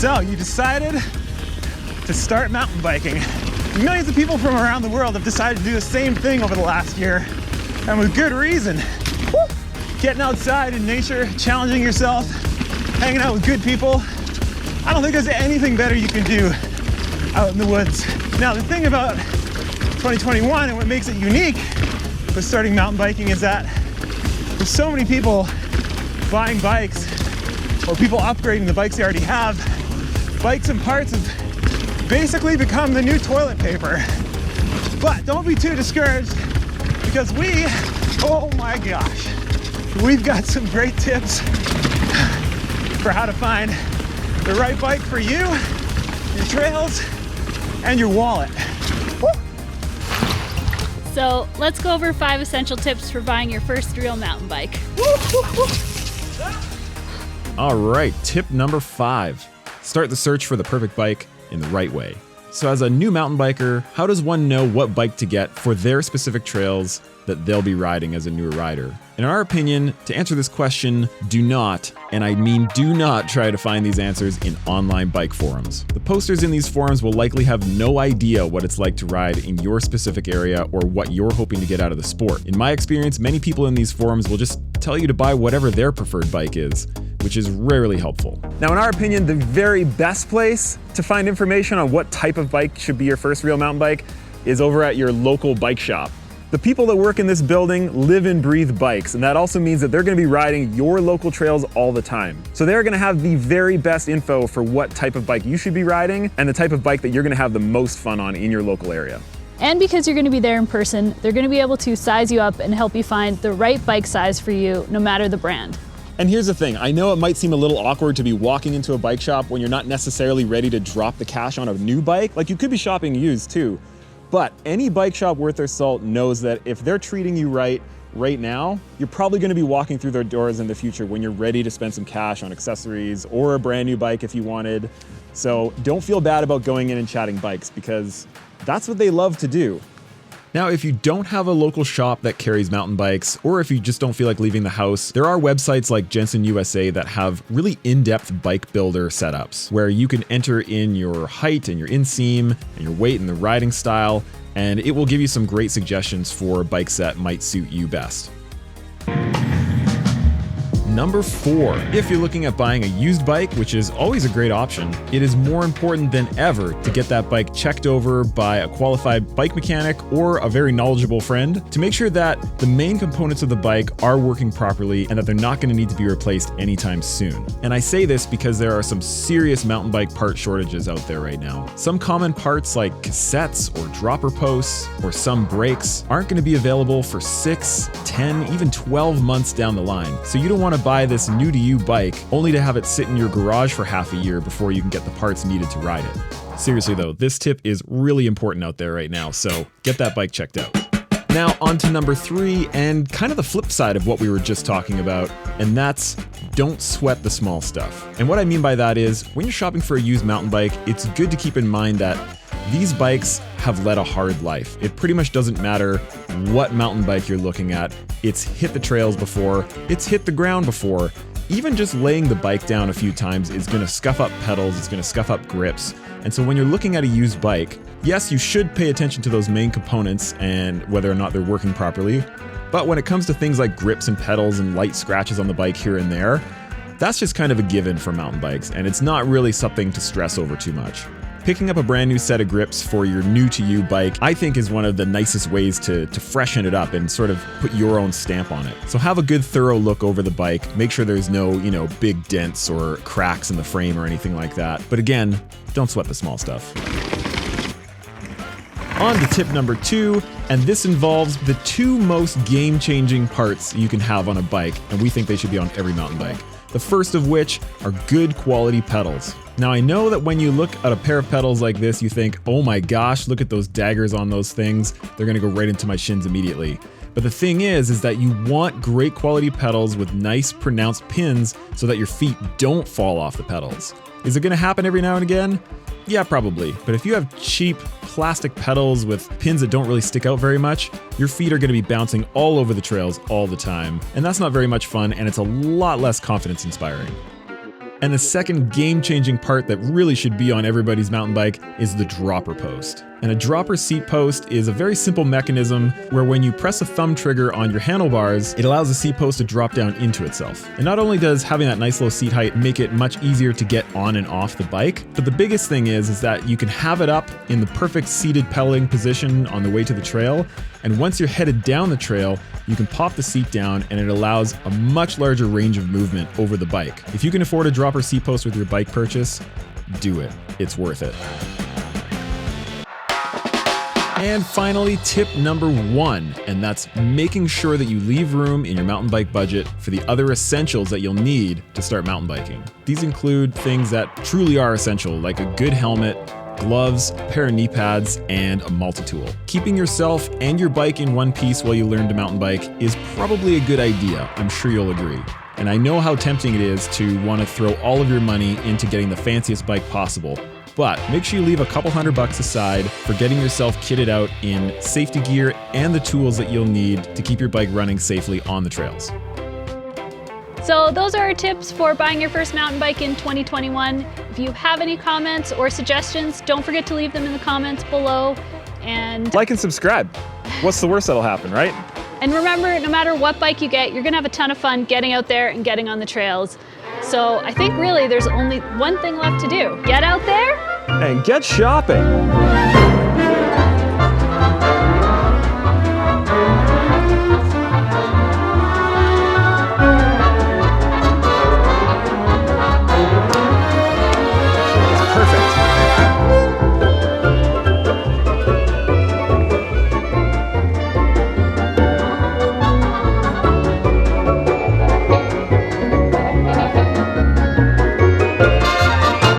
So you decided to start mountain biking. Millions of people from around the world have decided to do the same thing over the last year, and with good reason. Woo! Getting outside in nature, challenging yourself, hanging out with good people. I don't think there's anything better you can do out in the woods. Now, the thing about 2021 and what makes it unique with starting mountain biking is that there's so many people buying bikes or people upgrading the bikes they already have. Bikes and parts have basically become the new toilet paper. But don't be too discouraged, because oh my gosh, we've got some great tips for how to find the right bike for you, your trails, and your wallet. Woo! So let's go over 5 essential tips for buying your first real mountain bike. All right, tip number 5. Start the search for the perfect bike in the right way. So as a new mountain biker, how does one know what bike to get for their specific trails that they'll be riding as a newer rider? In our opinion, to answer this question, do not, and I mean do not, try to find these answers in online bike forums. The posters in these forums will likely have no idea what it's like to ride in your specific area or what you're hoping to get out of the sport. In my experience, many people in these forums will just tell you to buy whatever their preferred bike is, which is rarely helpful. Now, in our opinion, the very best place to find information on what type of bike should be your first real mountain bike is over at your local bike shop. The people that work in this building live and breathe bikes, and that also means that they're gonna be riding your local trails all the time. So they're gonna have the very best info for what type of bike you should be riding and the type of bike that you're gonna have the most fun on in your local area. And because you're going to be there in person, they're going to be able to size you up and help you find the right bike size for you, no matter the brand. And here's the thing, I know it might seem a little awkward to be walking into a bike shop when you're not necessarily ready to drop the cash on a new bike. Like, you could be shopping used too. But any bike shop worth their salt knows that if they're treating you right now, you're probably going to be walking through their doors in the future when you're ready to spend some cash on accessories or a brand new bike if you wanted. So don't feel bad about going in and chatting bikes, because that's what they love to do. Now, if you don't have a local shop that carries mountain bikes, or if you just don't feel like leaving the house, there are websites like Jensen USA that have really in-depth bike builder setups where you can enter in your height and your inseam and your weight and the riding style, and it will give you some great suggestions for bikes that might suit you best. Number 4, if you're looking at buying a used bike, which is always a great option, it is more important than ever to get that bike checked over by a qualified bike mechanic or a very knowledgeable friend to make sure that the main components of the bike are working properly and that they're not going to need to be replaced anytime soon. And I say this because there are some serious mountain bike part shortages out there right now. Some common parts like cassettes or dropper posts or some brakes aren't going to be available for 6, 10, even 12 months down the line. So you don't want to buy this new to you bike only to have it sit in your garage for half a year before you can get the parts needed to ride it. Seriously though, this tip is really important out there right now, so get that bike checked out. Now on to number 3, and kind of the flip side of what we were just talking about, and that's don't sweat the small stuff. And what I mean by that is, when you're shopping for a used mountain bike, it's good to keep in mind that these bikes have led a hard life. It pretty much doesn't matter what mountain bike you're looking at. It's hit the trails before, it's hit the ground before. Even just laying the bike down a few times is gonna scuff up pedals, it's gonna scuff up grips. And so when you're looking at a used bike, yes, you should pay attention to those main components and whether or not they're working properly. But when it comes to things like grips and pedals and light scratches on the bike here and there, that's just kind of a given for mountain bikes, and it's not really something to stress over too much. Picking up a brand new set of grips for your new-to-you bike, I think, is one of the nicest ways to freshen it up and sort of put your own stamp on it. So have a good thorough look over the bike, make sure there's no, big dents or cracks in the frame or anything like that. But again, don't sweat the small stuff. On to tip number 2, and this involves the 2 most game-changing parts you can have on a bike, and we think they should be on every mountain bike. The first of which are good quality pedals. Now, I know that when you look at a pair of pedals like this, you think, oh my gosh, look at those daggers on those things. They're gonna go right into my shins immediately. But the thing is that you want great quality pedals with nice pronounced pins so that your feet don't fall off the pedals. Is it gonna happen every now and again? Yeah, probably. But if you have cheap plastic pedals with pins that don't really stick out very much, your feet are going to be bouncing all over the trails all the time. And that's not very much fun, and it's a lot less confidence inspiring. And the second game-changing part that really should be on everybody's mountain bike is the dropper post. And a dropper seat post is a very simple mechanism where when you press a thumb trigger on your handlebars, it allows the seat post to drop down into itself. And not only does having that nice low seat height make it much easier to get on and off the bike, but the biggest thing is that you can have it up in the perfect seated pedaling position on the way to the trail. And once you're headed down the trail, you can pop the seat down and it allows a much larger range of movement over the bike. If you can afford a dropper seat post with your bike purchase, do it. It's worth it. And finally, tip number 1, and that's making sure that you leave room in your mountain bike budget for the other essentials that you'll need to start mountain biking. These include things that truly are essential, like a good helmet, gloves, a pair of knee pads, and a multi-tool. Keeping yourself and your bike in one piece while you learn to mountain bike is probably a good idea. I'm sure you'll agree. And I know how tempting it is to want to throw all of your money into getting the fanciest bike possible. But make sure you leave a couple $100 aside for getting yourself kitted out in safety gear and the tools that you'll need to keep your bike running safely on the trails. So those are our tips for buying your first mountain bike in 2021. If you have any comments or suggestions, don't forget to leave them in the comments below. And Like and subscribe. What's the worst that'll happen, right? And remember, no matter what bike you get, you're gonna have a ton of fun getting out there and getting on the trails. So I think really there's only one thing left to do. Get out there And get shopping.